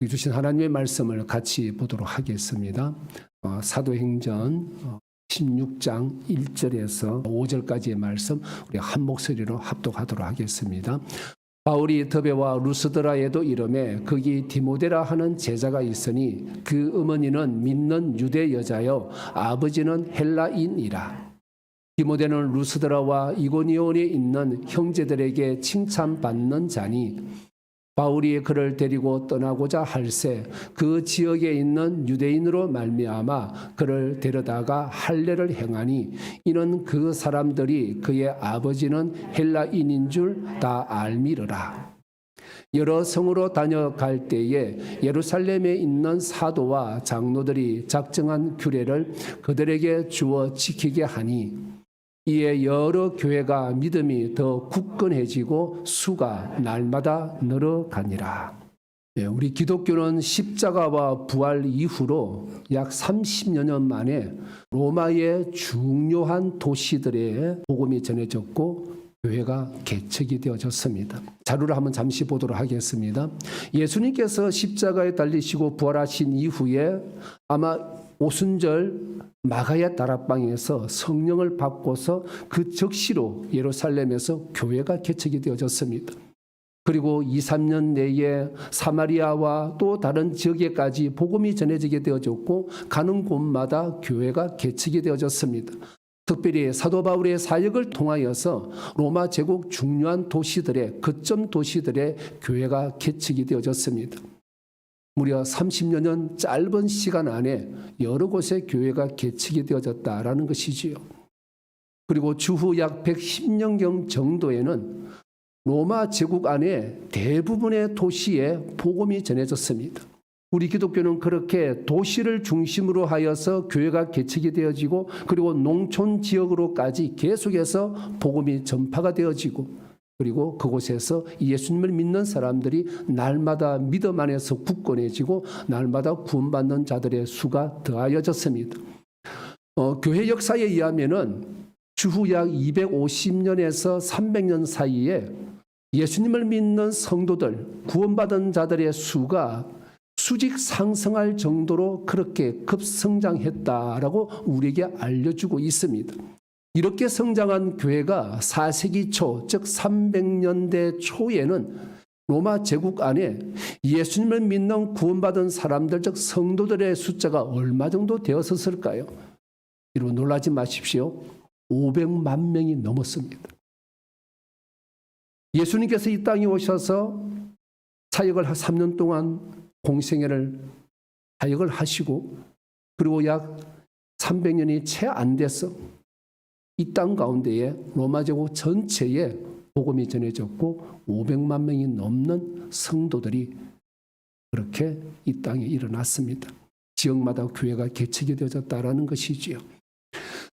주신 하나님의 말씀을 같이 보도록 하겠습니다. 사도행전 16장 1절에서 5절까지의 말씀 우리 한 목소리로 합독하도록 하겠습니다. 바울이 더베와 루스드라에도 이르매 거기 디모데라 하는 제자가 있으니 그 어머니는 믿는 유대 여자여 아버지는 헬라인이라. 디모데는 루스드라와 이고니온에 있는 형제들에게 칭찬받는 자니 바울이 그를 데리고 떠나고자 할새 그 지역에 있는 유대인으로 말미암아 그를 데려다가 할례를 행하니 이는 그 사람들이 그의 아버지는 헬라인인 줄 다 알미르라. 여러 성으로 다녀갈 때에 예루살렘에 있는 사도와 장로들이 작정한 규례를 그들에게 주어 지키게 하니 이에 여러 교회가 믿음이 더 굳건해지고 수가 날마다 늘어가니라. 우리 기독교는 십자가와 부활 이후로 약 30여 년 만에 로마의 중요한 도시들에 복음이 전해졌고 교회가 개척이 되어졌습니다. 자료를 한번 잠시 보도록 하겠습니다. 예수님께서 십자가에 달리시고 부활하신 이후에 아마 오순절 마가야 다락방에서 성령을 받고서 그 즉시로 예루살렘에서 교회가 개척이 되어졌습니다. 그리고 2, 3년 내에 사마리아와 또 다른 지역에까지 복음이 전해지게 되어졌고 가는 곳마다 교회가 개척이 되어졌습니다. 특별히 사도 바울의 사역을 통하여서 로마 제국 중요한 도시들의 거점 도시들의 교회가 개척이 되어졌습니다. 무려 30여 년 짧은 시간 안에 여러 곳의 교회가 개척이 되어졌다라는 것이지요. 그리고 주후 약 110년경 정도에는 로마 제국 안에 대부분의 도시에 복음이 전해졌습니다. 우리 기독교는 그렇게 도시를 중심으로 하여서 교회가 개척이 되어지고 그리고 농촌 지역으로까지 계속해서 복음이 전파가 되어지고 그리고 그곳에서 예수님을 믿는 사람들이 날마다 믿음 안에서 굳건해지고 날마다 구원받는 자들의 수가 더하여졌습니다. 교회 역사에 의하면은 주후 약 250년에서 300년 사이에 예수님을 믿는 성도들, 구원받은 자들의 수가 수직 상승할 정도로 그렇게 급성장했다라고 우리에게 알려주고 있습니다. 이렇게 성장한 교회가 4세기 초, 즉 300년대 초에는 로마 제국 안에 예수님을 믿는 구원받은 사람들, 즉 성도들의 숫자가 얼마 정도 되었을까요? 여러분 놀라지 마십시오. 500만 명이 넘었습니다. 예수님께서 이 땅에 오셔서 사역을 3년 동안 공생애를 사역을 하시고 그리고 약 300년이 채 안 돼서 이 땅 가운데에 로마 제국 전체에 복음이 전해졌고 500만 명이 넘는 성도들이 그렇게 이 땅에 일어났습니다. 지역마다 교회가 개척이 되어졌다라는 것이지요.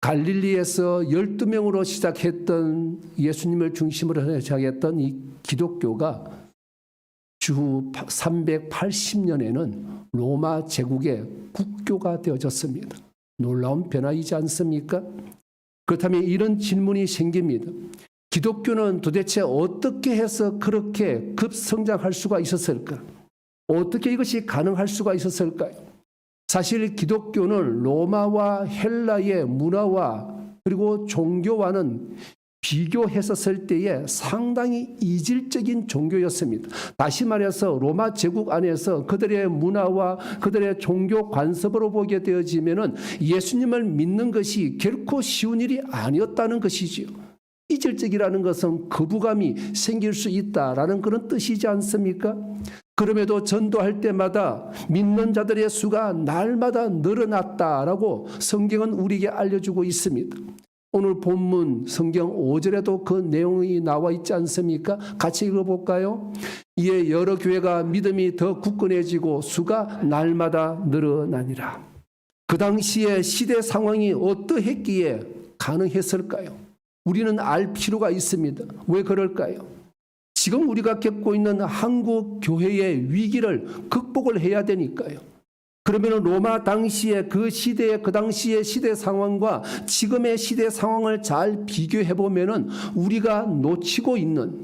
갈릴리에서 12명으로 시작했던 예수님을 중심으로 시작했던 이 기독교가 주후 380년에는 로마 제국의 국교가 되어졌습니다. 놀라운 변화이지 않습니까? 그렇다면 이런 질문이 생깁니다. 기독교는 도대체 어떻게 해서 그렇게 급성장할 수가 있었을까? 어떻게 이것이 가능할 수가 있었을까요? 사실 기독교는 로마와 헬라의 문화와 그리고 종교와는 비교했었을 때에 상당히 이질적인 종교였습니다. 다시 말해서 로마 제국 안에서 그들의 문화와 그들의 종교 관습으로 보게 되어지면은 예수님을 믿는 것이 결코 쉬운 일이 아니었다는 것이지요. 이질적이라는 것은 거부감이 생길 수 있다라는 그런 뜻이지 않습니까? 그럼에도 전도할 때마다 믿는 자들의 수가 날마다 늘어났다라고 성경은 우리에게 알려주고 있습니다. 오늘 본문 성경 5절에도 그 내용이 나와 있지 않습니까? 같이 읽어볼까요? 이에 여러 교회가 믿음이 더 굳건해지고 수가 날마다 늘어나니라. 그 당시의 시대 상황이 어떠했기에 가능했을까요? 우리는 알 필요가 있습니다. 왜 그럴까요? 지금 우리가 겪고 있는 한국 교회의 위기를 극복을 해야 되니까요. 그러면 로마 당시의 그 시대의 그 당시의 시대 상황과 지금의 시대 상황을 잘 비교해 보면은 우리가 놓치고 있는,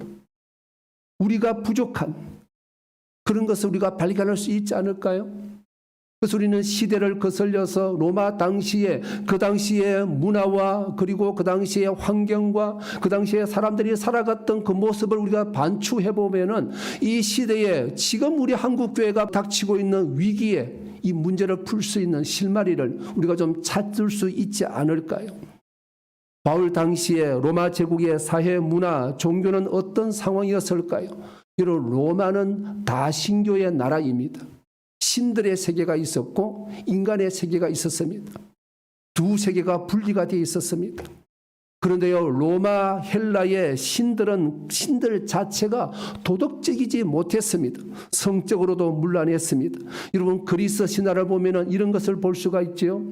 우리가 부족한 그런 것을 우리가 발견할 수 있지 않을까요? 그래서 우리는 시대를 거슬려서 로마 당시에 그 당시의 문화와 그리고 그 당시의 환경과 그 당시에 사람들이 살아갔던 그 모습을 우리가 반추해 보면은 이 시대에 지금 우리 한국 교회가 닥치고 있는 위기에 이 문제를 풀 수 있는 실마리를 우리가 좀 찾을 수 있지 않을까요? 바울 당시에 로마 제국의 사회, 문화, 종교는 어떤 상황이었을까요? 여러분, 로마는 다신교의 나라입니다. 신들의 세계가 있었고 인간의 세계가 있었습니다. 두 세계가 분리가 되어 있었습니다. 그런데요, 로마 헬라의 신들 자체가 도덕적이지 못했습니다. 성적으로도 문란했습니다. 여러분, 그리스 신화를 보면 이런 것을 볼 수가 있죠.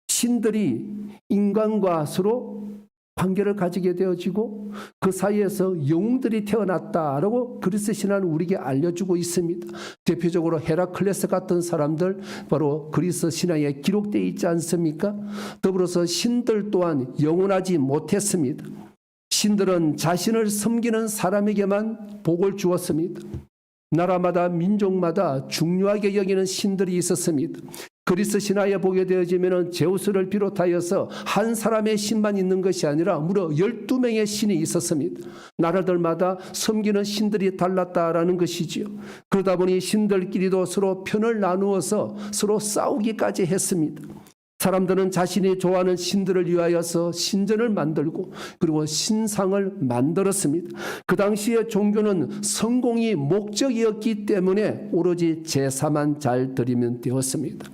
신들이 인간과 서로 관계를 가지게 되어지고 그 사이에서 영웅들이 태어났다라고 그리스 신화는 우리에게 알려주고 있습니다. 대표적으로 헤라클레스 같은 사람들 바로 그리스 신화에 기록되어 있지 않습니까? 더불어서 신들 또한 영원하지 못했습니다. 신들은 자신을 섬기는 사람에게만 복을 주었습니다. 나라마다 민족마다 중요하게 여기는 신들이 있었습니다. 그리스 신화에 보게 되어지면 제우스를 비롯하여서 한 사람의 신만 있는 것이 아니라 무려 12명의 신이 있었습니다. 나라들마다 섬기는 신들이 달랐다라는 것이지요. 그러다 보니 신들끼리도 서로 편을 나누어서 서로 싸우기까지 했습니다. 사람들은 자신이 좋아하는 신들을 위하여서 신전을 만들고 그리고 신상을 만들었습니다. 그 당시의 종교는 성공이 목적이었기 때문에 오로지 제사만 잘 드리면 되었습니다.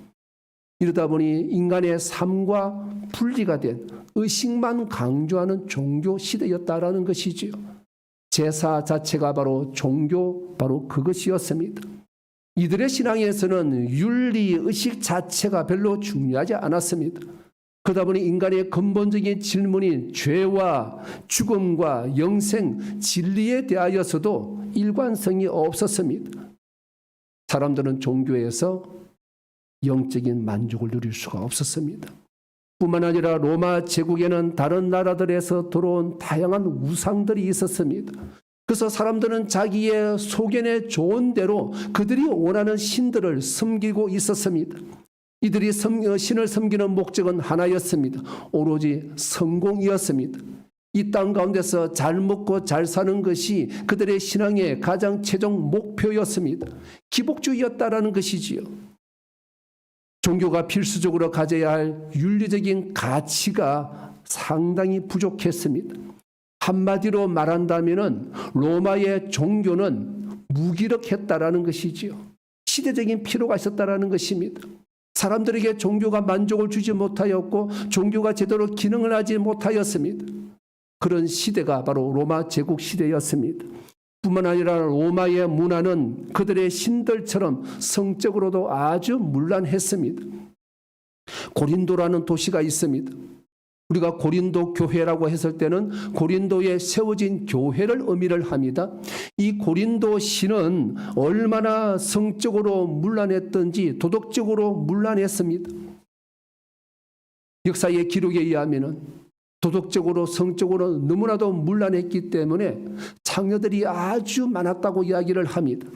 이러다 보니 인간의 삶과 분리가 된 의식만 강조하는 종교 시대였다라는 것이지요. 제사 자체가 바로 종교, 바로 그것이었습니다. 이들의 신앙에서는 윤리, 의식 자체가 별로 중요하지 않았습니다. 그러다 보니 인간의 근본적인 질문인 죄와 죽음과 영생, 진리에 대하여서도 일관성이 없었습니다. 사람들은 종교에서 영적인 만족을 누릴 수가 없었습니다. 뿐만 아니라 로마 제국에는 다른 나라들에서 들어온 다양한 우상들이 있었습니다. 그래서 사람들은 자기의 소견에 좋은 대로 그들이 원하는 신들을 섬기고 있었습니다. 이들이 신을 섬기는 목적은 하나였습니다. 오로지 성공이었습니다. 이 땅 가운데서 잘 먹고 잘 사는 것이 그들의 신앙의 가장 최종 목표였습니다. 기복주의였다라는 것이지요. 종교가 필수적으로 가져야 할 윤리적인 가치가 상당히 부족했습니다. 한마디로 말한다면 로마의 종교는 무기력했다라는 것이지요. 시대적인 필요가 있었다라는 것입니다. 사람들에게 종교가 만족을 주지 못하였고 종교가 제대로 기능을 하지 못하였습니다. 그런 시대가 바로 로마 제국 시대였습니다. 뿐만 아니라 로마의 문화는 그들의 신들처럼 성적으로도 아주 문란했습니다. 고린도라는 도시가 있습니다. 우리가 고린도 교회라고 했을 때는 고린도에 세워진 교회를 의미를 합니다. 이 고린도 시는 얼마나 성적으로 문란했던지 도덕적으로 문란했습니다. 역사의 기록에 의하면 도덕적으로 성적으로 너무나도 문란했기 때문에 창녀들이 아주 많았다고 이야기를 합니다.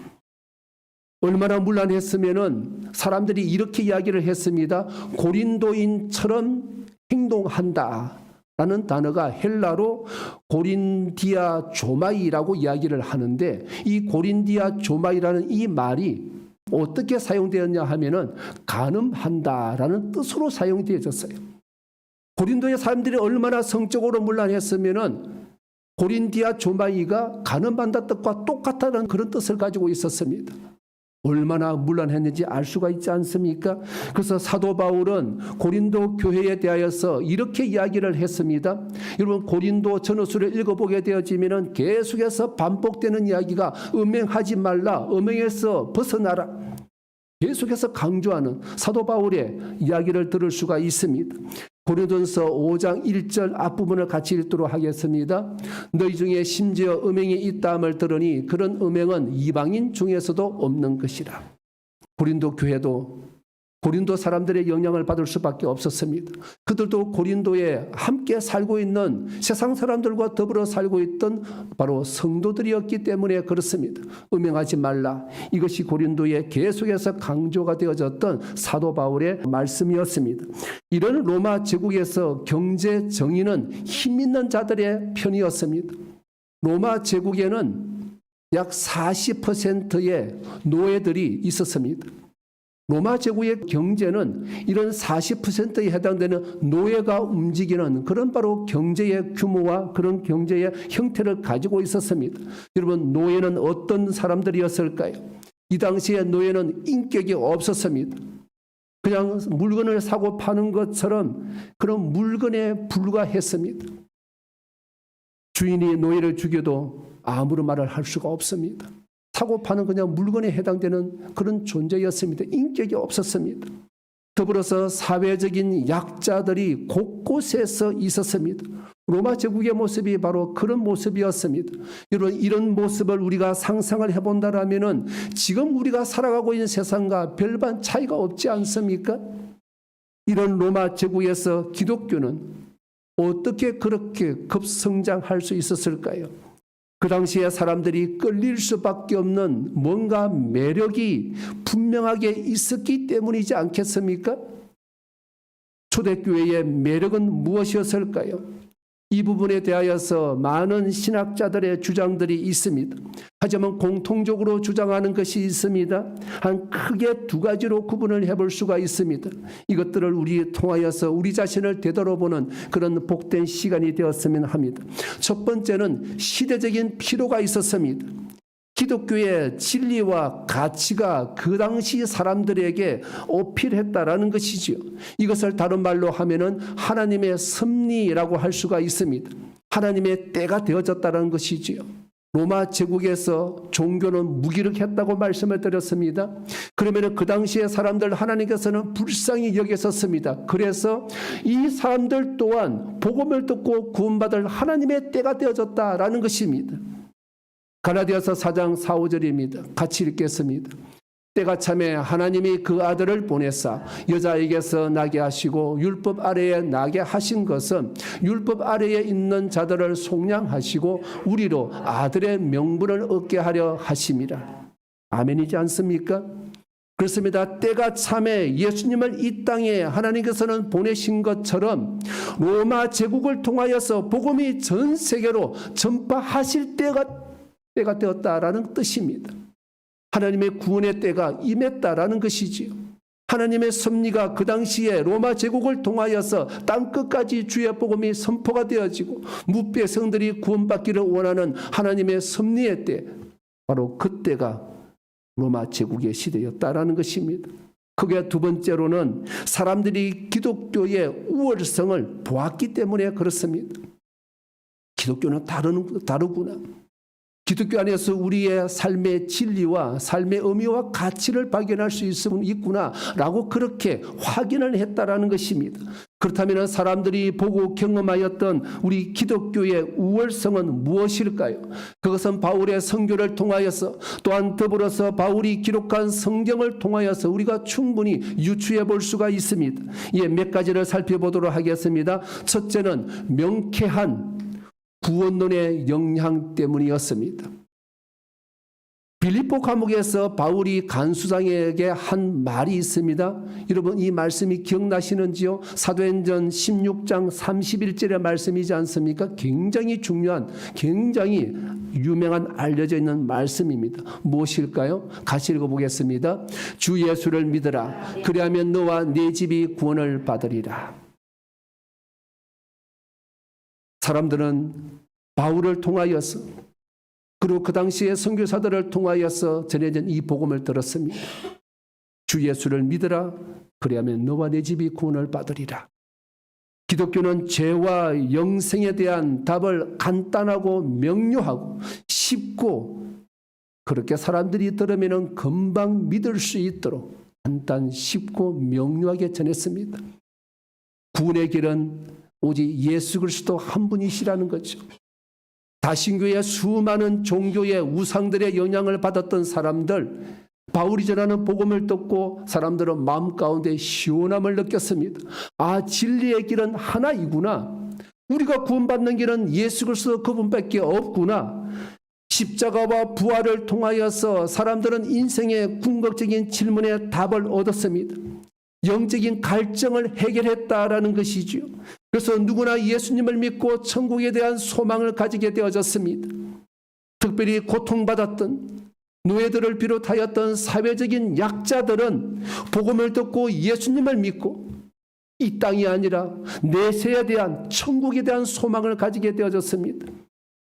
얼마나 문란했으면은 사람들이 이렇게 이야기를 했습니다. 고린도인처럼 행동한다라는 단어가 헬라로 고린디아 조마이라고 이야기를 하는데 이 고린디아 조마이라는 이 말이 어떻게 사용되었냐 하면은 간음한다라는 뜻으로 사용되어졌어요. 고린도의 사람들이 얼마나 성적으로 문란했으면은 고린디아 조마이가 간음한다 뜻과 똑같다는 그런 뜻을 가지고 있었습니다. 얼마나 문란했는지 알 수가 있지 않습니까? 그래서 사도 바울은 고린도 교회에 대하여서 이렇게 이야기를 했습니다. 여러분, 고린도 전후서를 읽어보게 되어지면 계속해서 반복되는 이야기가 음행하지 말라, 음행에서 벗어나라, 계속해서 강조하는 사도 바울의 이야기를 들을 수가 있습니다. 고린도전서 5장 1절 앞부분을 같이 읽도록 하겠습니다. 너희 중에 심지어 음행이 있다함을 들으니 그런 음행은 이방인 중에서도 없는 것이라. 고린도 교회도 고린도 사람들의 영향을 받을 수밖에 없었습니다. 그들도 고린도에 함께 살고 있는 세상 사람들과 더불어 살고 있던 바로 성도들이었기 때문에 그렇습니다. 음행하지 말라. 이것이 고린도에 계속해서 강조가 되어졌던 사도 바울의 말씀이었습니다. 이런 로마 제국에서 경제 정의는 힘 있는 자들의 편이었습니다. 로마 제국에는 약 40%의 노예들이 있었습니다. 로마 제국의 경제는 이런 40%에 해당되는 노예가 움직이는 그런 바로 경제의 규모와 그런 경제의 형태를 가지고 있었습니다. 여러분, 노예는 어떤 사람들이었을까요? 이 당시에 노예는 인격이 없었습니다. 그냥 물건을 사고 파는 것처럼 그런 물건에 불과했습니다. 주인이 노예를 죽여도 아무런 말을 할 수가 없습니다. 사고 파는 그냥 물건에 해당되는 그런 존재였습니다. 인격이 없었습니다. 더불어서 사회적인 약자들이 곳곳에서 있었습니다. 로마 제국의 모습이 바로 그런 모습이었습니다. 여러분, 이런 모습을 우리가 상상을 해본다라면은 지금 우리가 살아가고 있는 세상과 별반 차이가 없지 않습니까? 이런 로마 제국에서 기독교는 어떻게 그렇게 급성장할 수 있었을까요? 그 당시에 사람들이 끌릴 수밖에 없는 뭔가 매력이 분명하게 있었기 때문이지 않겠습니까? 초대교회의 매력은 무엇이었을까요? 이 부분에 대하여서 많은 신학자들의 주장들이 있습니다. 하지만 공통적으로 주장하는 것이 있습니다. 한 크게 두 가지로 구분을 해볼 수가 있습니다. 이것들을 우리 통하여서 우리 자신을 되돌아보는 그런 복된 시간이 되었으면 합니다. 첫 번째는 시대적인 필요가 있었습니다. 기독교의 진리와 가치가 그 당시 사람들에게 어필했다라는 것이지요. 이것을 다른 말로 하면은 하나님의 섭리라고 할 수가 있습니다. 하나님의 때가 되어졌다는 것이지요. 로마 제국에서 종교는 무기력했다고 말씀을 드렸습니다. 그러면 그 당시에 사람들 하나님께서는 불쌍히 여기셨습니다. 그래서 이 사람들 또한 복음을 듣고 구원받을 하나님의 때가 되어졌다라는 것입니다. 갈라디아서 4장 4, 5절입니다. 같이 읽겠습니다. 때가 참에 하나님이 그 아들을 보내사 여자에게서 나게 하시고 율법 아래에 나게 하신 것은 율법 아래에 있는 자들을 속량하시고 우리로 아들의 명분을 얻게 하려 하심이라. 아멘이지 않습니까? 그렇습니다. 때가 참에 예수님을 이 땅에 하나님께서는 보내신 것처럼 로마 제국을 통하여서 복음이 전 세계로 전파하실 때가 되었다라는 뜻입니다. 하나님의 구원의 때가 임했다라는 것이지요. 하나님의 섭리가 그 당시에 로마 제국을 통하여서 땅끝까지 주의 복음이 선포가 되어지고 무배성들이 구원받기를 원하는 하나님의 섭리의 때, 바로 그때가 로마 제국의 시대였다라는 것입니다. 그게 두 번째로는 사람들이 기독교의 우월성을 보았기 때문에 그렇습니다. 기독교는 다르구나. 기독교 안에서 우리의 삶의 진리와 삶의 의미와 가치를 발견할 수 있구나라고 그렇게 확인을 했다라는 것입니다. 그렇다면 사람들이 보고 경험하였던 우리 기독교의 우월성은 무엇일까요? 그것은 바울의 선교를 통하여서 또한 더불어서 바울이 기록한 성경을 통하여서 우리가 충분히 유추해 볼 수가 있습니다. 예, 몇 가지를 살펴보도록 하겠습니다. 첫째는 명쾌한 구원론의 영향 때문이었습니다. 빌립보 감옥에서 바울이 간수장에게 한 말이 있습니다. 여러분, 이 말씀이 기억나시는지요? 사도행전 16장 31절의 말씀이지 않습니까? 굉장히 중요한, 굉장히 유명한 알려져 있는 말씀입니다. 무엇일까요? 같이 읽어보겠습니다. 주 예수를 믿으라. 그리하면 너와 네 집이 구원을 받으리라. 사람들은 바울을 통하여서 그리고 그 당시의 선교사들을 통하여서 전해진 이 복음을 들었습니다. 주 예수를 믿으라. 그리하면 너와 내 집이 구원을 받으리라. 기독교는 죄와 영생에 대한 답을 간단하고 명료하고 쉽고 그렇게 사람들이 들으면 금방 믿을 수 있도록 간단 쉽고 명료하게 전했습니다. 구원의 길은 오직 예수 그리스도 한 분이시라는 거죠. 다신교의 수많은 종교의 우상들의 영향을 받았던 사람들, 바울이 전하는 복음을 듣고 사람들은 마음 가운데 시원함을 느꼈습니다. 아, 진리의 길은 하나이구나. 우리가 구원받는 길은 예수 그리스도 그분밖에 없구나. 십자가와 부활을 통하여서 사람들은 인생의 궁극적인 질문에 답을 얻었습니다. 영적인 갈증을 해결했다라는 것이지요. 그래서 누구나 예수님을 믿고 천국에 대한 소망을 가지게 되어졌습니다. 특별히 고통받았던 노예들을 비롯하였던 사회적인 약자들은 복음을 듣고 예수님을 믿고 이 땅이 아니라 내세에 대한 천국에 대한 소망을 가지게 되어졌습니다.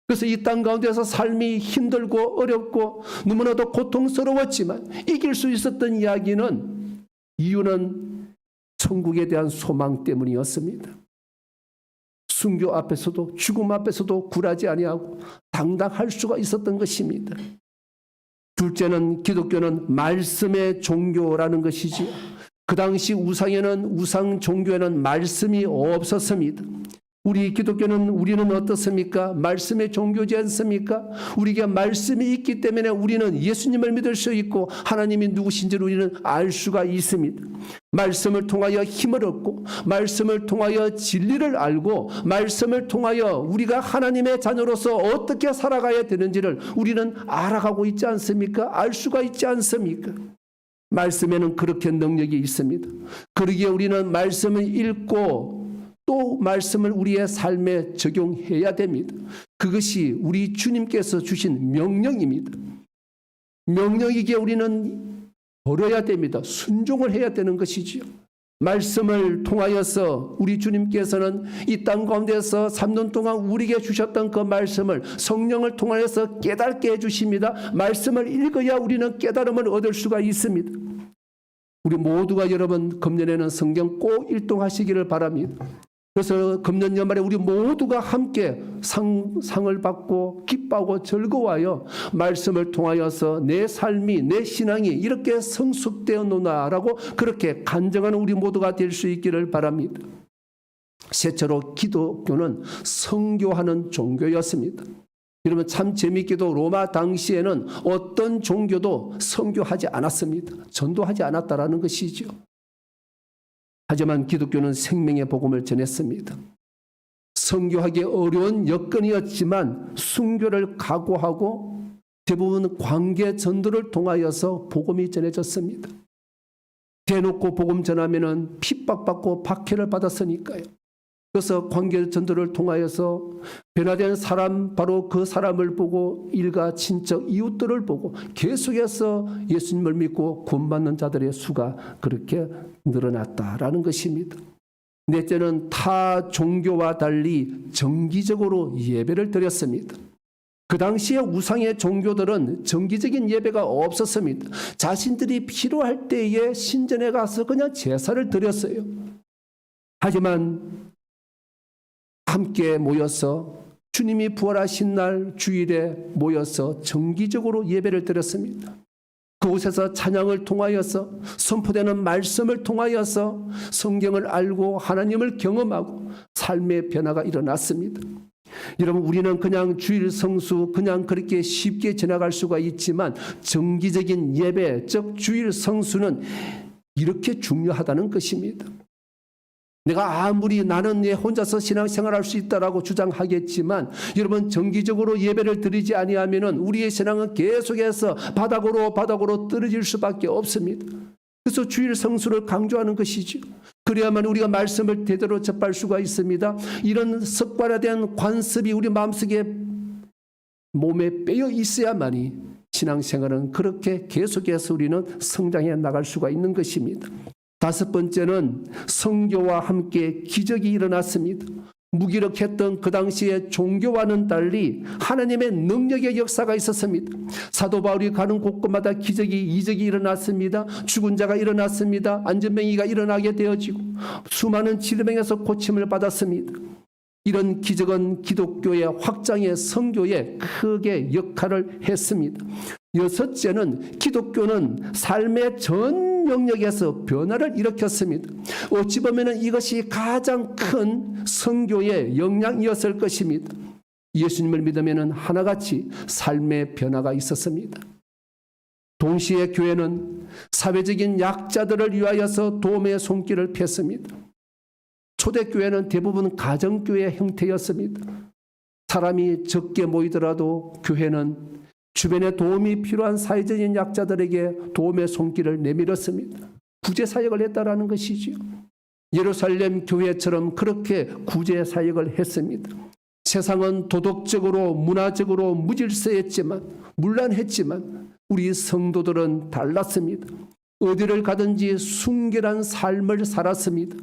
그래서 이 땅 가운데서 삶이 힘들고 어렵고 너무나도 고통스러웠지만 이길 수 있었던 이유는 천국에 대한 소망 때문이었습니다. 순교 앞에서도 죽음 앞에서도 굴하지 아니하고 당당할 수가 있었던 것입니다. 둘째는 기독교는 말씀의 종교라는 것이지요. 그 당시 우상 종교에는 말씀이 없었습니다. 우리 기독교는 우리는 어떻습니까? 말씀의 종교지 않습니까? 우리에게 말씀이 있기 때문에 우리는 예수님을 믿을 수 있고 하나님이 누구신지를 우리는 알 수가 있습니다. 말씀을 통하여 힘을 얻고 말씀을 통하여 진리를 알고 말씀을 통하여 우리가 하나님의 자녀로서 어떻게 살아가야 되는지를 우리는 알아가고 있지 않습니까? 알 수가 있지 않습니까? 말씀에는 그렇게 능력이 있습니다. 그러기에 우리는 말씀을 읽고 또 말씀을 우리의 삶에 적용해야 됩니다. 그것이 우리 주님께서 주신 명령입니다. 명령이기에 우리는 걸어야 됩니다. 순종을 해야 되는 것이지요. 말씀을 통하여서 우리 주님께서는 이 땅 가운데서 3년 동안 우리에게 주셨던 그 말씀을 성령을 통하여서 깨닫게 해주십니다. 말씀을 읽어야 우리는 깨달음을 얻을 수가 있습니다. 우리 모두가 여러분 금년에는 성경 꼭 일독하시기를 바랍니다. 그래서 금년 연말에 우리 모두가 함께 상을 받고 기뻐하고 즐거워하여 말씀을 통하여서 내 삶이 내 신앙이 이렇게 성숙되어 노나라고 그렇게 간증하는 우리 모두가 될 수 있기를 바랍니다. 셋째로 기독교는 선교하는 종교였습니다. 여러분 참 재미있게도 로마 당시에는 어떤 종교도 선교하지 않았습니다. 전도하지 않았다라는 것이죠. 하지만 기독교는 생명의 복음을 전했습니다. 선교하기 어려운 여건이었지만 순교를 각오하고 대부분 관계 전도를 통하여서 복음이 전해졌습니다. 대놓고 복음 전하면은 핍박받고 박해를 받았으니까요. 그래서 관계 전도를 통하여서 변화된 사람, 바로 그 사람을 보고 일가 친척 이웃들을 보고 계속해서 예수님을 믿고 구원받는 자들의 수가 그렇게 늘어났다라는 것입니다. 넷째는 타 종교와 달리 정기적으로 예배를 드렸습니다. 그 당시에 우상의 종교들은 정기적인 예배가 없었습니다. 자신들이 필요할 때에 신전에 가서 그냥 제사를 드렸어요. 하지만 함께 모여서 주님이 부활하신 날 주일에 모여서 정기적으로 예배를 드렸습니다. 그곳에서 찬양을 통하여서 선포되는 말씀을 통하여서 성경을 알고 하나님을 경험하고 삶의 변화가 일어났습니다. 여러분 우리는 그냥 주일 성수 그냥 그렇게 쉽게 지나갈 수가 있지만 정기적인 예배 즉 주일 성수는 이렇게 중요하다는 것입니다. 내가 아무리 나는 내 혼자서 신앙생활할 수 있다라고 주장하겠지만 여러분 정기적으로 예배를 드리지 아니하면은 우리의 신앙은 계속해서 바닥으로 떨어질 수밖에 없습니다. 그래서 주일 성수를 강조하는 것이죠. 그래야만 우리가 말씀을 제대로 접할 수가 있습니다. 이런 습관화된 관습이 우리 마음속에 몸에 빼어 있어야만이 신앙생활은 그렇게 계속해서 우리는 성장해 나갈 수가 있는 것입니다. 다섯 번째는 선교와 함께 기적이 일어났습니다. 무기력했던 그 당시의 종교와는 달리 하나님의 능력의 역사가 있었습니다. 사도 바울이 가는 곳곳마다 이적이 일어났습니다. 죽은 자가 일어났습니다. 안전병이가 일어나게 되어지고 수많은 질병에서 고침을 받았습니다. 이런 기적은 기독교의 확장의 선교에 크게 역할을 했습니다. 여섯째는 기독교는 삶의 전 영역에서 변화를 일으켰습니다. 어찌 보면 이것이 가장 큰 선교의 역량이었을 것입니다. 예수님을 믿으면 하나같이 삶의 변화가 있었습니다. 동시에 교회는 사회적인 약자들을 위하여서 도움의 손길을 폈습니다. 초대교회는 대부분 가정교회 형태였습니다. 사람이 적게 모이더라도 교회는 주변에 도움이 필요한 사회적인 약자들에게 도움의 손길을 내밀었습니다. 구제사역을 했다라는 것이지요. 예루살렘 교회처럼 그렇게 구제사역을 했습니다. 세상은 도덕적으로 문화적으로 무질서했지만 문란했지만 우리 성도들은 달랐습니다. 어디를 가든지 순결한 삶을 살았습니다.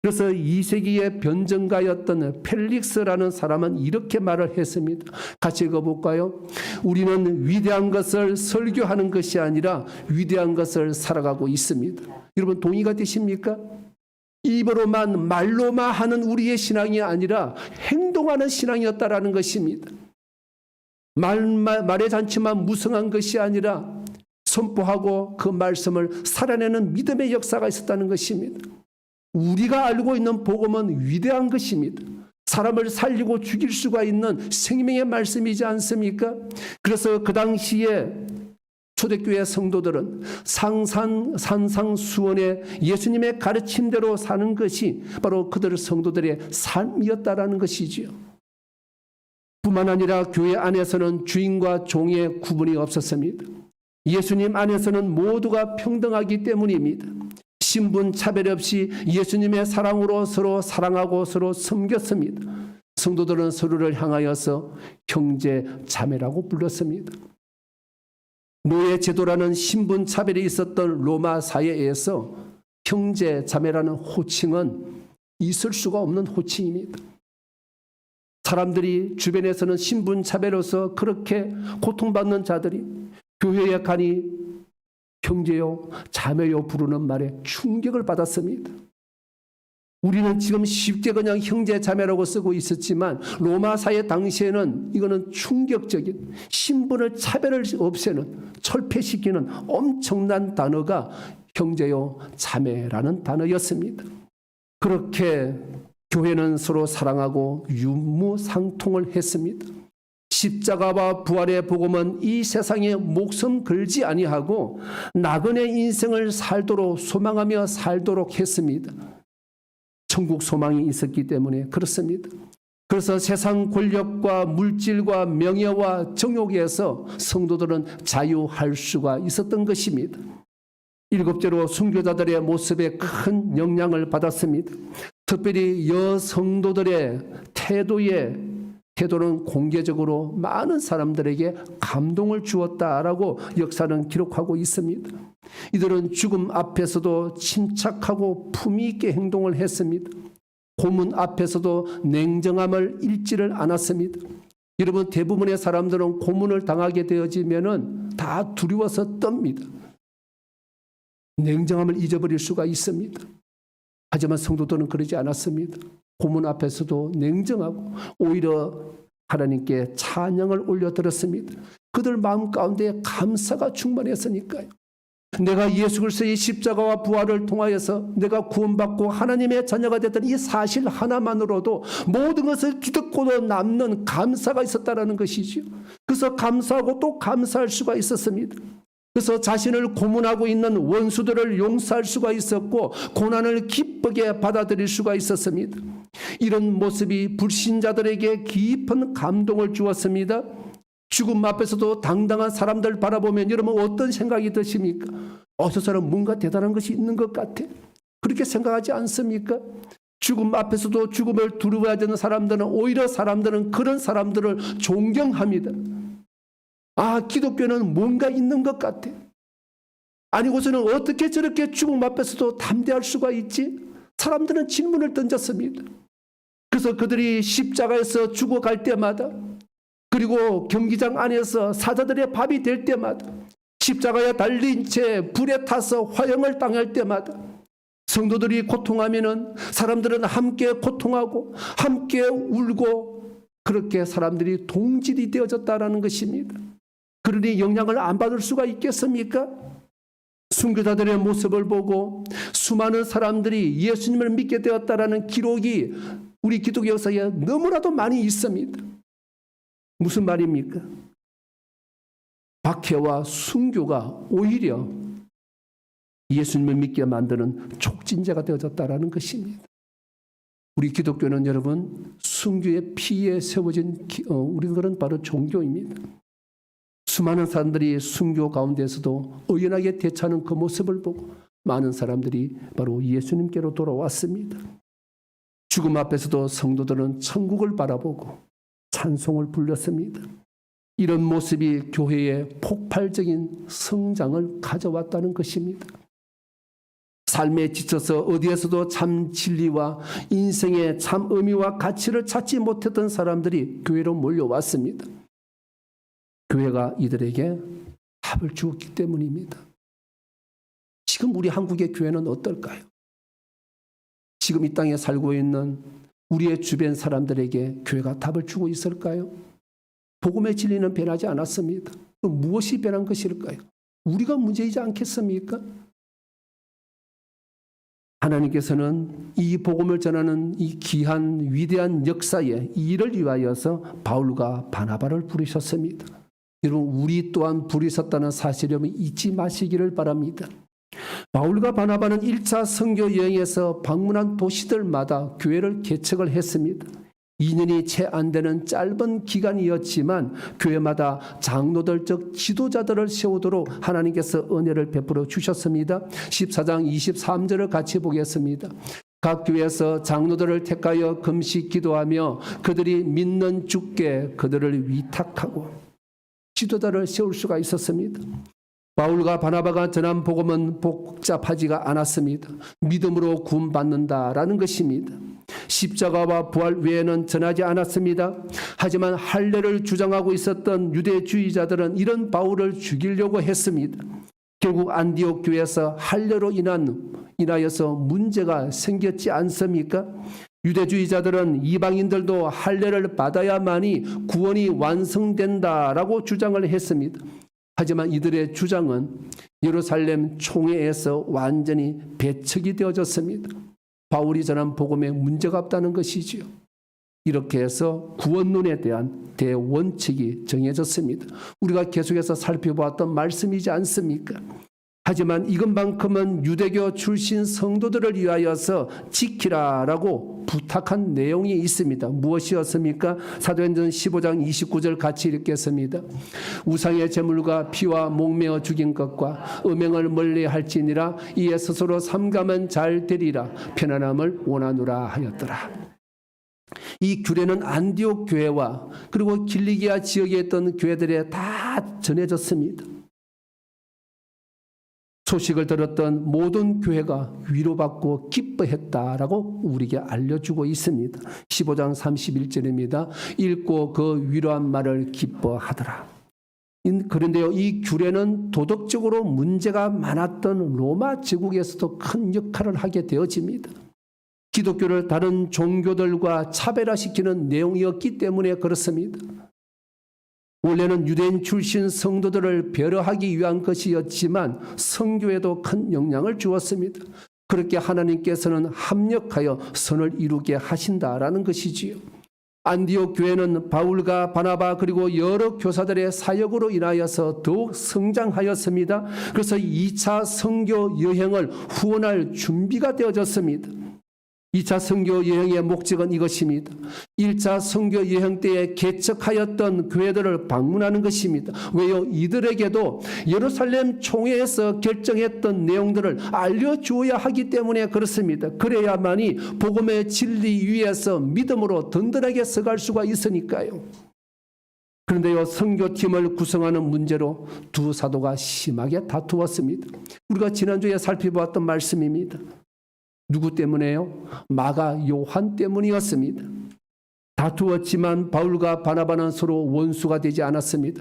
그래서 2세기의 변정가였던 펠릭스라는 사람은 이렇게 말을 했습니다. 같이 읽어볼까요? 우리는 위대한 것을 설교하는 것이 아니라 위대한 것을 살아가고 있습니다. 여러분 동의가 되십니까? 입으로만 말로만 하는 우리의 신앙이 아니라 행동하는 신앙이었다라는 것입니다. 말의 잔치만 무성한 것이 아니라 선포하고 그 말씀을 살아내는 믿음의 역사가 있었다는 것입니다. 우리가 알고 있는 복음은 위대한 것입니다. 사람을 살리고 죽일 수가 있는 생명의 말씀이지 않습니까? 그래서 그 당시에 초대교회 성도들은 산상수원의 예수님의 가르침대로 사는 것이 바로 그들 성도들의 삶이었다라는 것이지요. 뿐만 아니라 교회 안에서는 주인과 종의 구분이 없었습니다. 예수님 안에서는 모두가 평등하기 때문입니다. 신분 차별 없이 예수님의 사랑으로 서로 사랑하고 서로 섬겼습니다. 성도들은 서로를 향하여서 형제 자매라고 불렀습니다. 노예 제도라는 신분 차별이 있었던 로마 사회에서 형제 자매라는 호칭은 있을 수가 없는 호칭입니다. 사람들이 주변에서는 신분 차별로서 그렇게 고통받는 자들이 교회에 가니 형제요 자매요 부르는 말에 충격을 받았습니다. 우리는 지금 쉽게 그냥 형제 자매라고 쓰고 있었지만 로마 사회 당시에는 이거는 충격적인 신분을 차별을 없애는 철폐시키는 엄청난 단어가 형제요 자매라는 단어였습니다. 그렇게 교회는 서로 사랑하고 유무상통을 했습니다. 십자가와 부활의 복음은 이 세상에 목숨 걸지 아니하고 나그네 인생을 살도록 소망하며 살도록 했습니다. 천국 소망이 있었기 때문에 그렇습니다. 그래서 세상 권력과 물질과 명예와 정욕에서 성도들은 자유할 수가 있었던 것입니다. 일곱째로 순교자들의 모습에 큰 영향을 받았습니다. 특별히 여성도들의 태도는 공개적으로 많은 사람들에게 감동을 주었다라고 역사는 기록하고 있습니다. 이들은 죽음 앞에서도 침착하고 품위 있게 행동을 했습니다. 고문 앞에서도 냉정함을 잃지를 않았습니다. 여러분 대부분의 사람들은 고문을 당하게 되어지면은 다 두려워서 떱니다. 냉정함을 잊어버릴 수가 있습니다. 하지만 성도들은 그러지 않았습니다. 고문 앞에서도 냉정하고 오히려 하나님께 찬양을 올려드렸습니다. 그들 마음 가운데 감사가 충만했으니까요. 내가 예수 그리스도의 십자가와 부활을 통하여서 내가 구원받고 하나님의 자녀가 됐던 이 사실 하나만으로도 모든 것을 뒤덮고도 남는 감사가 있었다는 것이죠. 그래서 감사하고 또 감사할 수가 있었습니다. 그래서 자신을 고문하고 있는 원수들을 용서할 수가 있었고 고난을 기쁘게 받아들일 수가 있었습니다. 이런 모습이 불신자들에게 깊은 감동을 주었습니다. 죽음 앞에서도 당당한 사람들 바라보면 여러분 어떤 생각이 드십니까? 저 사람 뭔가 대단한 것이 있는 것 같아. 그렇게 생각하지 않습니까? 죽음 앞에서도 죽음을 두려워하지 않는 사람들은 오히려 그런 사람들을 존경합니다. 기독교는 뭔가 있는 것 같아. 아니고서는 어떻게 저렇게 죽음 앞에서도 담대할 수가 있지? 사람들은 질문을 던졌습니다. 그래서 그들이 십자가에서 죽어갈 때마다 그리고 경기장 안에서 사자들의 밥이 될 때마다 십자가에 달린 채 불에 타서 화형을 당할 때마다 성도들이 고통하면은 사람들은 함께 고통하고 함께 울고 그렇게 사람들이 동질이 되어졌다라는 것입니다. 그러니 영향을 안 받을 수가 있겠습니까? 순교자들의 모습을 보고 수많은 사람들이 예수님을 믿게 되었다라는 기록이 우리 기독교 역사에 너무나도 많이 있습니다. 무슨 말입니까? 박해와 순교가 오히려 예수님을 믿게 만드는 촉진제가 되어졌다라는 것입니다. 우리 기독교는 여러분 순교의 피에 세워진 우리들은 바로 종교입니다. 수많은 사람들이 순교 가운데서도 의연하게 대처하는 그 모습을 보고 많은 사람들이 바로 예수님께로 돌아왔습니다. 죽음 앞에서도 성도들은 천국을 바라보고 찬송을 불렀습니다. 이런 모습이 교회의 폭발적인 성장을 가져왔다는 것입니다. 삶에 지쳐서 어디에서도 참 진리와 인생의 참 의미와 가치를 찾지 못했던 사람들이 교회로 몰려왔습니다. 교회가 이들에게 답을 주었기 때문입니다. 지금 우리 한국의 교회는 어떨까요? 지금 이 땅에 살고 있는 우리의 주변 사람들에게 교회가 답을 주고 있을까요? 복음의 진리는 변하지 않았습니다. 그럼 무엇이 변한 것일까요? 우리가 문제이지 않겠습니까? 하나님께서는 이 복음을 전하는 이 귀한 위대한 역사에 이를 위하여서 바울과 바나바를 부르셨습니다. 여러분 우리 또한 부르셨다는 사실을 잊지 마시기를 바랍니다. 바울과 바나바는 1차 선교 여행에서 방문한 도시들마다 교회를 개척을 했습니다. 2년이 채 안 되는 짧은 기간이었지만 교회마다 장로들 즉 지도자들을 세우도록 하나님께서 은혜를 베풀어 주셨습니다. 14장 23절을 같이 보겠습니다. 각 교회에서 장로들을 택하여 금식 기도하며 그들이 믿는 주께 그들을 위탁하고 지도자를 세울 수가 있었습니다. 바울과 바나바가 전한 복음은 복잡하지가 않았습니다. 믿음으로 구원받는다라는 것입니다. 십자가와 부활 외에는 전하지 않았습니다. 하지만 할례를 주장하고 있었던 유대주의자들은 이런 바울을 죽이려고 했습니다. 결국 안디옥 교회에서 할례로 인하여서 문제가 생겼지 않습니까? 유대주의자들은 이방인들도 할례를 받아야만이 구원이 완성된다라고 주장을 했습니다. 하지만 이들의 주장은 예루살렘 총회에서 완전히 배척이 되어졌습니다. 바울이 전한 복음에 문제가 없다는 것이지요. 이렇게 해서 구원론에 대한 대원칙이 정해졌습니다. 우리가 계속해서 살펴보았던 말씀이지 않습니까? 하지만 이것만큼은 유대교 출신 성도들을 위하여서 지키라라고 부탁한 내용이 있습니다. 무엇이었습니까? 사도행전 15장 29절 같이 읽겠습니다. 우상의 제물과 피와 목매어 죽인 것과 음행을 멀리할지니라 이에 스스로 삼가면 잘 되리라 편안함을 원하노라 하였더라. 이 규례는 안디옥 교회와 그리고 길리기아 지역에 있던 교회들에 다 전해졌습니다. 소식을 들었던 모든 교회가 위로받고 기뻐했다라고 우리에게 알려주고 있습니다. 15장 31절입니다. 읽고 그 위로한 말을 기뻐하더라. 그런데요, 이 규례는 도덕적으로 문제가 많았던 로마 제국에서도 큰 역할을 하게 되어집니다. 기독교를 다른 종교들과 차별화시키는 내용이었기 때문에 그렇습니다. 원래는 유대인 출신 성도들을 배려하기 위한 것이었지만 성교에도 큰 영향을 주었습니다. 그렇게 하나님께서는 합력하여 선을 이루게 하신다라는 것이지요. 안디옥 교회는 바울과 바나바 그리고 여러 교사들의 사역으로 인하여서 더욱 성장하였습니다. 그래서 2차 선교 여행을 후원할 준비가 되어졌습니다. 2차 선교 여행의 목적은 이것입니다. 1차 선교 여행 때에 개척하였던 교회들을 방문하는 것입니다. 왜요? 이들에게도 예루살렘 총회에서 결정했던 내용들을 알려주어야 하기 때문에 그렇습니다. 그래야만이 복음의 진리 위에서 믿음으로 든든하게 서갈 수가 있으니까요. 그런데요, 선교팀을 구성하는 문제로 두 사도가 심하게 다투었습니다. 우리가 지난주에 살펴보았던 말씀입니다. 누구 때문에요? 마가 요한 때문이었습니다. 다투었지만 바울과 바나바는 서로 원수가 되지 않았습니다.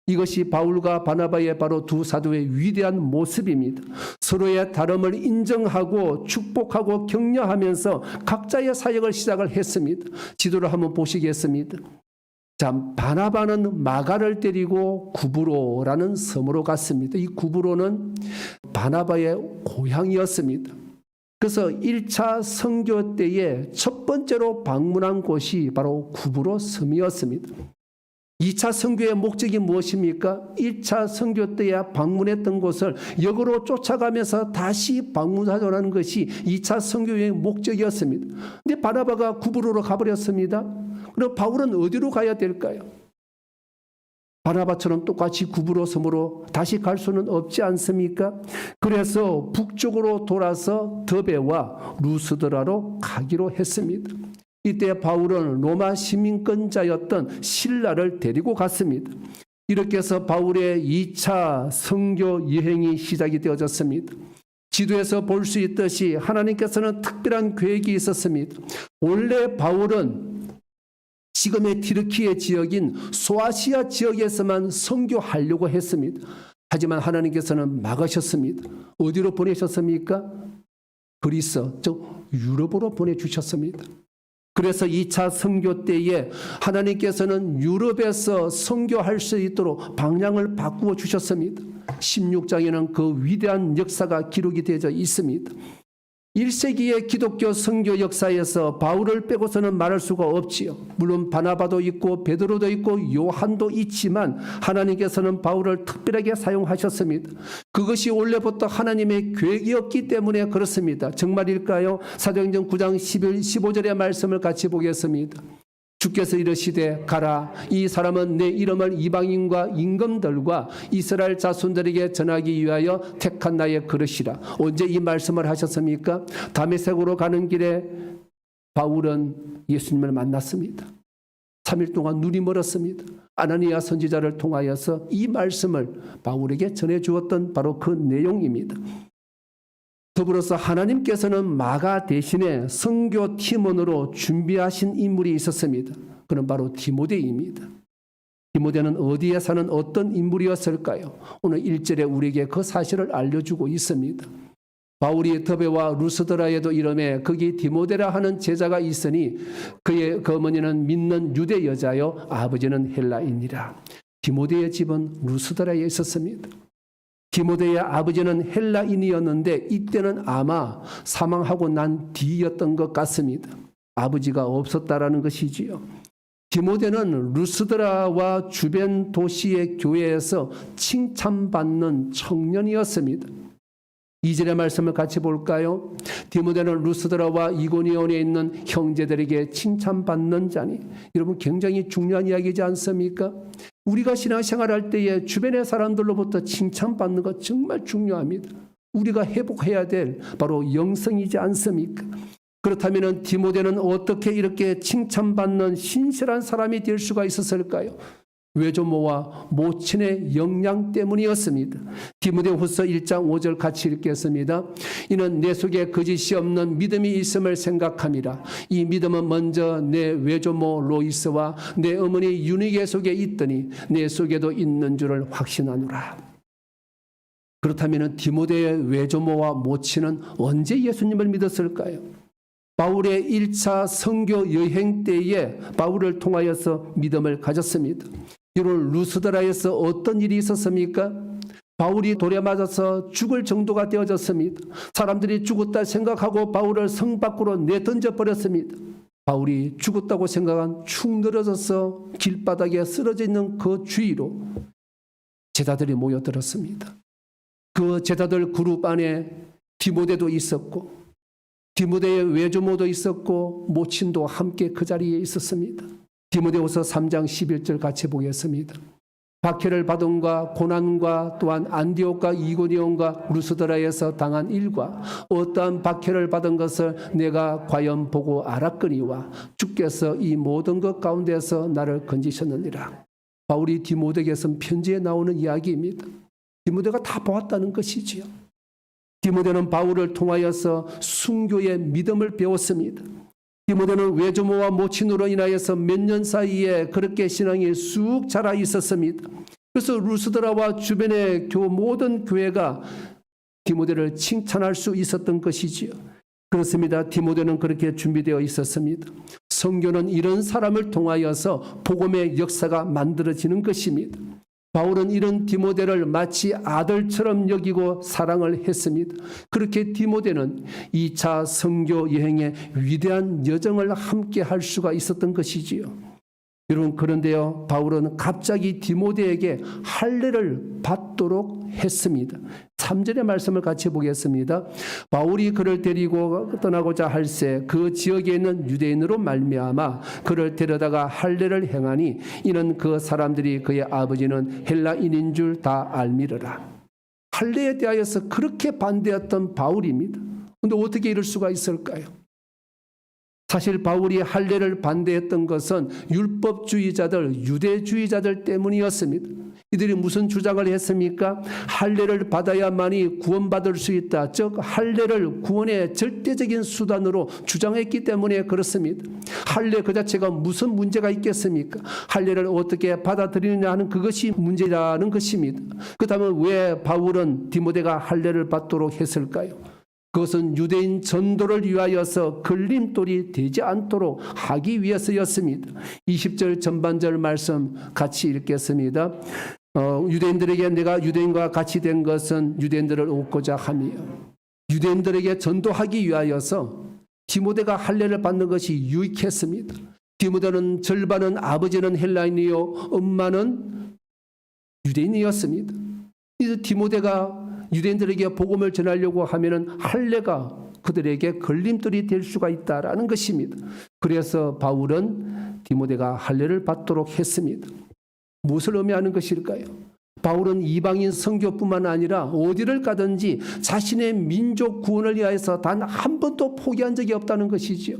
이것이 바울과 바나바의 바로 두 사도의 위대한 모습입니다. 서로의 다름을 인정하고 축복하고 격려하면서 각자의 사역을 시작을 했습니다. 지도를 한번 보시겠습니다. 자, 바나바는 마가를 데리고 구브로라는 섬으로 갔습니다. 이 구브로는 바나바의 고향이었습니다. 그래서 1차 선교 때에 첫 번째로 방문한 곳이 바로 구브로 섬이었습니다. 2차 선교의 목적이 무엇입니까? 1차 선교 때에 방문했던 곳을 역으로 쫓아가면서 다시 방문하자는 것이 2차 선교의 목적이었습니다. 근데 바나바가 구브로로 가버렸습니다. 그럼 바울은 어디로 가야 될까요? 바나바처럼 똑같이 구브로 섬으로 다시 갈 수는 없지 않습니까? 그래서 북쪽으로 돌아서 더베와 루스드라로 가기로 했습니다. 이때 바울은 로마 시민권자였던 실라를 데리고 갔습니다. 이렇게 해서 바울의 2차 선교 여행이 시작이 되어졌습니다. 지도에서 볼 수 있듯이 하나님께서는 특별한 계획이 있었습니다. 원래 바울은 지금의 튀르키예 지역인 소아시아 지역에서만 선교하려고 했습니다. 하지만 하나님께서는 막으셨습니다. 어디로 보내셨습니까? 그리스, 즉 유럽으로 보내주셨습니다. 그래서 2차 선교 때에 하나님께서는 유럽에서 선교할 수 있도록 방향을 바꾸어 주셨습니다. 16장에는 그 위대한 역사가 기록이 되어 있습니다. 1세기의 기독교 선교 역사에서 바울을 빼고서는 말할 수가 없지요. 물론 바나바도 있고 베드로도 있고 요한도 있지만 하나님께서는 바울을 특별하게 사용하셨습니다. 그것이 원래부터 하나님의 계획이었기 때문에 그렇습니다. 정말일까요? 사도행전 9장 15절의 말씀을 같이 보겠습니다. 주께서 이르시되 가라, 이 사람은 내 이름을 이방인과 임금들과 이스라엘 자손들에게 전하기 위하여 택한 나의 그릇이라. 언제 이 말씀을 하셨습니까? 다메섹으로 가는 길에 바울은 예수님을 만났습니다. 3일 동안 눈이 멀었습니다. 아나니아 선지자를 통하여서 이 말씀을 바울에게 전해주었던 바로 그 내용입니다. 더불어서 하나님께서는 마가 대신에 선교 팀원으로 준비하신 인물이 있었습니다. 그는 바로 디모데입니다. 디모데는 어디에 사는 어떤 인물이었을까요? 오늘 1절에 우리에게 그 사실을 알려주고 있습니다. 바울이 더베와 루스드라에도 이름에 거기 디모데라 하는 제자가 있으니 그의 그 어머니는 믿는 유대 여자요 아버지는 헬라인이라. 디모데의 집은 루스드라에 있었습니다. 디모데의 아버지는 헬라인이었는데 이때는 아마 사망하고 난 뒤였던 것 같습니다. 아버지가 없었다라는 것이지요. 디모데는 루스드라와 주변 도시의 교회에서 칭찬받는 청년이었습니다. 2절의 말씀을 같이 볼까요? 디모데는 루스드라와 이고니온에 있는 형제들에게 칭찬받는 자니. 여러분, 굉장히 중요한 이야기지 않습니까? 우리가 신앙생활할 때에 주변의 사람들로부터 칭찬받는 것 정말 중요합니다. 우리가 회복해야 될 바로 영성이지 않습니까? 그렇다면 디모데는 어떻게 이렇게 칭찬받는 신실한 사람이 될 수가 있었을까요? 외조모와 모친의 영향 때문이었습니다. 디모데후서 1장 5절 같이 읽겠습니다. 이는 내 속에 거짓이 없는 믿음이 있음을 생각함이라. 이 믿음은 먼저 내 외조모 로이스와 내 어머니 유니게 속에 있더니 내 속에도 있는 줄을 확신하노라. 그렇다면 디모데의 외조모와 모친은 언제 예수님을 믿었을까요? 바울의 1차 선교 여행 때에 바울을 통하여서 믿음을 가졌습니다. 여러분, 루스드라에서 어떤 일이 있었습니까? 바울이 돌에 맞아서 죽을 정도가 되어졌습니다. 사람들이 죽었다 생각하고 바울을 성 밖으로 내던져 버렸습니다. 바울이 죽었다고 생각한 축 늘어져서 길바닥에 쓰러져 있는 그 주위로 제자들이 모여들었습니다. 그 제자들 그룹 안에 디모데도 있었고 디모데의 외조모도 있었고 모친도 함께 그 자리에 있었습니다. 디모데후서 3장 11절 같이 보겠습니다. 박해를 받음과 고난과 또한 안디옥과 이고니온과 루스드라에서 당한 일과 어떠한 박해를 받은 것을 내가 과연 보고 알았거니와 주께서 이 모든 것 가운데서 나를 건지셨느니라. 바울이 디모데에게 쓴 편지에 나오는 이야기입니다. 디모데가 다 보았다는 것이지요. 디모데는 바울을 통하여서 순교의 믿음을 배웠습니다. 디모데는 외조모와 모친으로 인하여서 몇 년 사이에 그렇게 신앙이 쑥 자라 있었습니다. 그래서 루스드라와 주변의 모든 교회가 디모데를 칭찬할 수 있었던 것이지요. 그렇습니다. 디모데는 그렇게 준비되어 있었습니다. 선교는 이런 사람을 통하여서 복음의 역사가 만들어지는 것입니다. 바울은 이런 디모데를 마치 아들처럼 여기고 사랑을 했습니다. 그렇게 디모데는 2차 선교 여행의 위대한 여정을 함께 할 수가 있었던 것이지요. 여러분, 그런데요, 바울은 갑자기 디모데에게 할례를 받도록 했습니다. 3절의 말씀을 같이 보겠습니다. 바울이 그를 데리고 떠나고자 할새 그 지역에 있는 유대인으로 말미암아 그를 데려다가 할례를 행하니 이는 그 사람들이 그의 아버지는 헬라인인 줄 다 알미르라. 할례에 대하여서 그렇게 반대했던 바울입니다. 그런데 어떻게 이럴 수가 있을까요? 사실 바울이 할례를 반대했던 것은 율법주의자들, 유대주의자들 때문이었습니다. 이들이 무슨 주장을 했습니까? 할례를 받아야만이 구원받을 수 있다. 즉 할례를 구원의 절대적인 수단으로 주장했기 때문에 그렇습니다. 할례 그 자체가 무슨 문제가 있겠습니까? 할례를 어떻게 받아들이느냐 하는 그것이 문제라는 것입니다. 그렇다면 왜 바울은 디모데가 할례를 받도록 했을까요? 그것은 유대인 전도를 위하여서 걸림돌이 되지 않도록 하기 위해서였습니다. 20절 전반절 말씀 같이 읽겠습니다. 유대인들에게 내가 유대인과 같이 된 것은 유대인들을 얻고자 함이요. 유대인들에게 전도하기 위하여서 디모데가 할례를 받는 것이 유익했습니다. 디모데는 절반은 아버지는 헬라인이요 엄마는 유대인이었습니다. 그래서 디모데가 유대인들에게 복음을 전하려고 하면은 할례가 그들에게 걸림돌이 될 수가 있다라는 것입니다. 그래서 바울은 디모데가 할례를 받도록 했습니다. 무엇을 의미하는 것일까요? 바울은 이방인 선교뿐만 아니라 어디를 가든지 자신의 민족 구원을 위하여서 단 한 번도 포기한 적이 없다는 것이지요.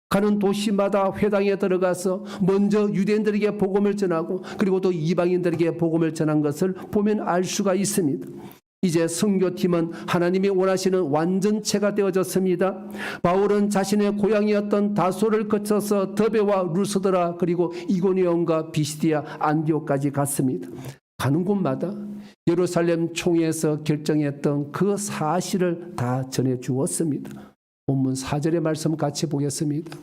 가는 도시마다 회당에 들어가서 먼저 유대인들에게 복음을 전하고 그리고 또 이방인들에게 복음을 전한 것을 보면 알 수가 있습니다. 이제 선교팀은 하나님이 원하시는 완전체가 되어졌습니다. 바울은 자신의 고향이었던 다소를 거쳐서 더베와 루스드라 그리고 이고니온과 비시디아 안디옥까지 갔습니다. 가는 곳마다 예루살렘 총회에서 결정했던 그 사실을 다 전해주었습니다. 본문 4절의 말씀 같이 보겠습니다.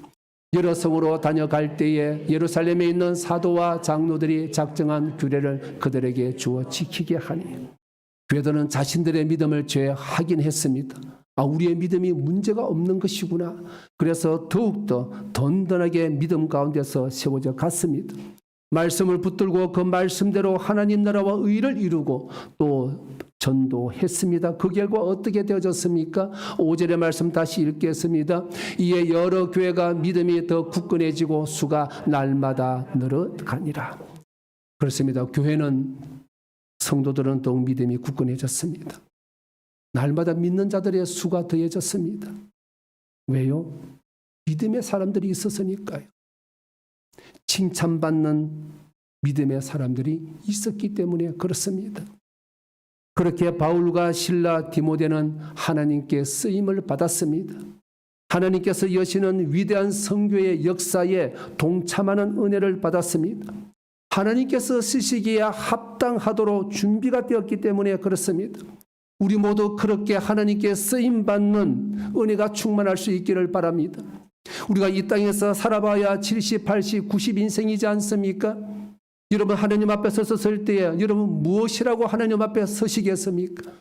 여러 성으로 다녀갈 때에 예루살렘에 있는 사도와 장로들이 작정한 규례를 그들에게 주어 지키게 하니 교회들은 자신들의 믿음을 확인했습니다. 우리의 믿음이 문제가 없는 것이구나. 그래서 더욱더 든든하게 믿음 가운데서 세워져 갔습니다. 말씀을 붙들고 그 말씀대로 하나님 나라와 의를 이루고 또 전도했습니다. 그 결과 어떻게 되어졌습니까? 5절의 말씀 다시 읽겠습니다. 이에 여러 교회가 믿음이 더 굳건해지고 수가 날마다 늘어가니라. 그렇습니다. 교회는 성도들은 더욱 믿음이 굳건해졌습니다. 날마다 믿는 자들의 수가 더해졌습니다. 왜요? 믿음의 사람들이 있었으니까요. 칭찬받는 믿음의 사람들이 있었기 때문에 그렇습니다. 그렇게 바울과 실라, 디모데는 하나님께 쓰임을 받았습니다. 하나님께서 여시는 위대한 선교의 역사에 동참하는 은혜를 받았습니다. 하나님께서 쓰시기에 합당하도록 준비가 되었기 때문에 그렇습니다. 우리 모두 그렇게 하나님께 쓰임받는 은혜가 충만할 수 있기를 바랍니다. 우리가 이 땅에서 살아봐야 70, 80, 90 인생이지 않습니까? 여러분 하나님 앞에 섰을 때에 여러분 무엇이라고 하나님 앞에 서시겠습니까?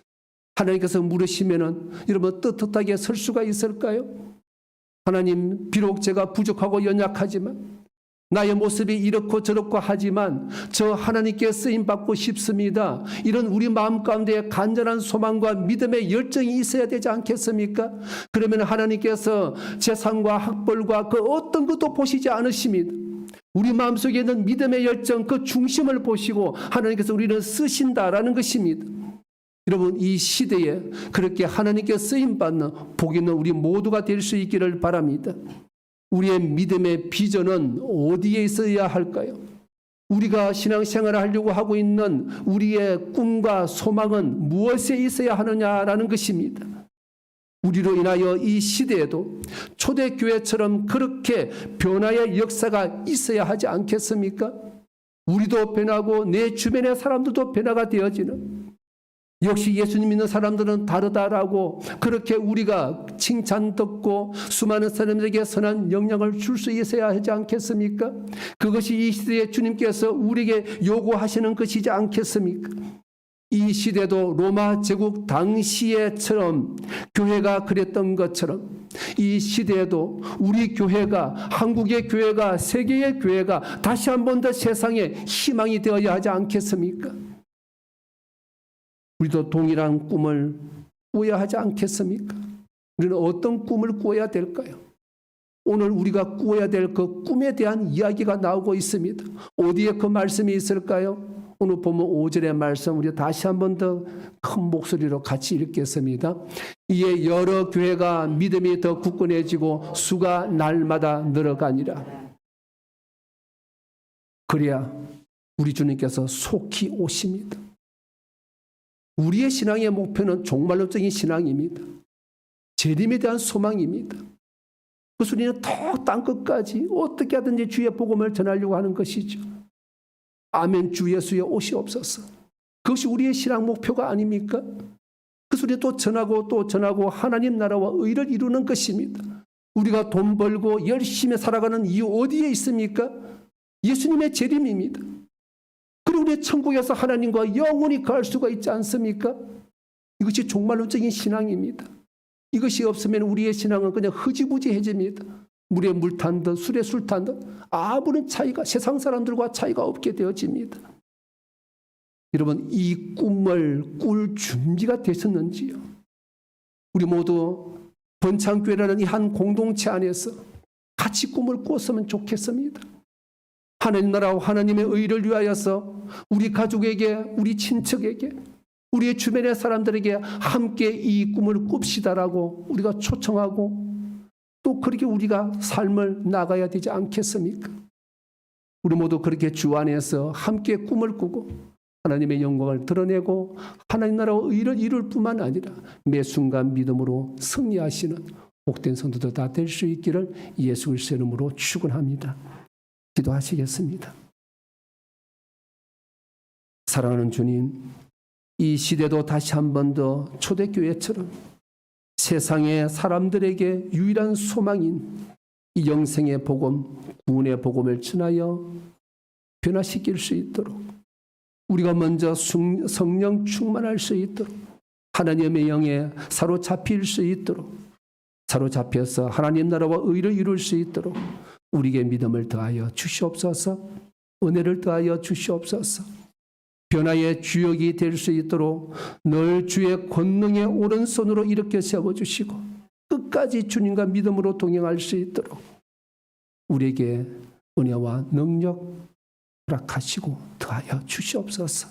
하나님께서 물으시면은 여러분 떳떳하게 설 수가 있을까요? 하나님 비록 제가 부족하고 연약하지만 나의 모습이 이렇고 저렇고 하지만 저 하나님께 쓰임받고 싶습니다. 이런 우리 마음 가운데 간절한 소망과 믿음의 열정이 있어야 되지 않겠습니까? 그러면 하나님께서 재산과 학벌과 그 어떤 것도 보시지 않으십니다. 우리 마음속에 있는 믿음의 열정 그 중심을 보시고 하나님께서 우리를 쓰신다라는 것입니다. 여러분 이 시대에 그렇게 하나님께 쓰임받는 복 있는 우리 모두가 될 수 있기를 바랍니다. 우리의 믿음의 비전은 어디에 있어야 할까요? 우리가 신앙생활을 하려고 하고 있는 우리의 꿈과 소망은 무엇에 있어야 하느냐라는 것입니다. 우리로 인하여 이 시대에도 초대교회처럼 그렇게 변화의 역사가 있어야 하지 않겠습니까? 우리도 변하고 내 주변의 사람들도 변화가 되어지는 역시 예수님 믿는 사람들은 다르다라고 그렇게 우리가 칭찬 듣고 수많은 사람들에게 선한 영향을 줄 수 있어야 하지 않겠습니까? 그것이 이 시대에 주님께서 우리에게 요구하시는 것이지 않겠습니까? 이 시대도 로마 제국 당시에처럼 교회가 그랬던 것처럼 이 시대에도 우리 교회가, 한국의 교회가, 세계의 교회가 다시 한 번 더 세상에 희망이 되어야 하지 않겠습니까? 우리도 동일한 꿈을 꾸어야 하지 않겠습니까? 우리는 어떤 꿈을 꾸어야 될까요? 오늘 우리가 꾸어야 될 그 꿈에 대한 이야기가 나오고 있습니다. 어디에 그 말씀이 있을까요? 오늘 보면 5절의 말씀 우리 다시 한 번 더 큰 목소리로 같이 읽겠습니다. 이에 여러 교회가 믿음이 더 굳건해지고 수가 날마다 늘어가니라. 그래야 우리 주님께서 속히 오십니다. 우리의 신앙의 목표는 종말론적인 신앙입니다. 재림에 대한 소망입니다. 그래서 우리는 더 땅끝까지 어떻게 하든지 주의 복음을 전하려고 하는 것이죠. 아멘. 주 예수의 오시옵소서. 그것이 우리의 신앙 목표가 아닙니까? 그래서 우리 또 전하고 하나님 나라와 의를 이루는 것입니다. 우리가 돈 벌고 열심히 살아가는 이유 어디에 있습니까? 예수님의 재림입니다. 그리고 우리 천국에서 하나님과 영원히 거할 수가 있지 않습니까? 이것이 종말론적인 신앙입니다. 이것이 없으면 우리의 신앙은 그냥 흐지부지해집니다. 물에 물 탄 듯 술에 술 탄 듯 아무런 차이가, 세상 사람들과 차이가 없게 되어집니다. 여러분, 이 꿈을 꿀 준비가 되셨는지요? 우리 모두 번창교회라는 이 한 공동체 안에서 같이 꿈을 꾸었으면 좋겠습니다. 하나님 나라와 하나님의 의를 위하여서 우리 가족에게, 우리 친척에게, 우리의 주변의 사람들에게 함께 이 꿈을 꿉시다라고 우리가 초청하고 또 그렇게 우리가 삶을 나가야 되지 않겠습니까? 우리 모두 그렇게 주 안에서 함께 꿈을 꾸고 하나님의 영광을 드러내고 하나님 나라와 의를 이룰 뿐만 아니라 매 순간 믿음으로 승리하시는 복된 성도들 다 될 수 있기를 예수 그리스도의 이름으로 축원합니다. 기도하시겠습니다. 사랑하는 주님, 이 시대도 다시 한 번 더 초대교회처럼 세상의 사람들에게 유일한 소망인 이 영생의 복음, 구원의 복음을 전하여 변화시킬 수 있도록 우리가 먼저 성령 충만할 수 있도록 하나님의 영에 사로잡힐 수 있도록 사로잡혀서 하나님 나라와 의를 이룰 수 있도록 우리에게 믿음을 더하여 주시옵소서. 은혜를 더하여 주시옵소서. 변화의 주역이 될 수 있도록 늘 주의 권능의 오른손으로 일으켜 세워주시고 끝까지 주님과 믿음으로 동행할 수 있도록 우리에게 은혜와 능력 허락하시고 더하여 주시옵소서.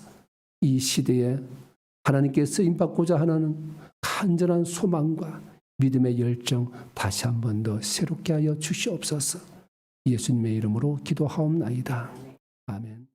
이 시대에 하나님께 쓰임받고자 하는 간절한 소망과 믿음의 열정 다시 한 번 더 새롭게 하여 주시옵소서. 예수님의 이름으로 기도하옵나이다. 아멘.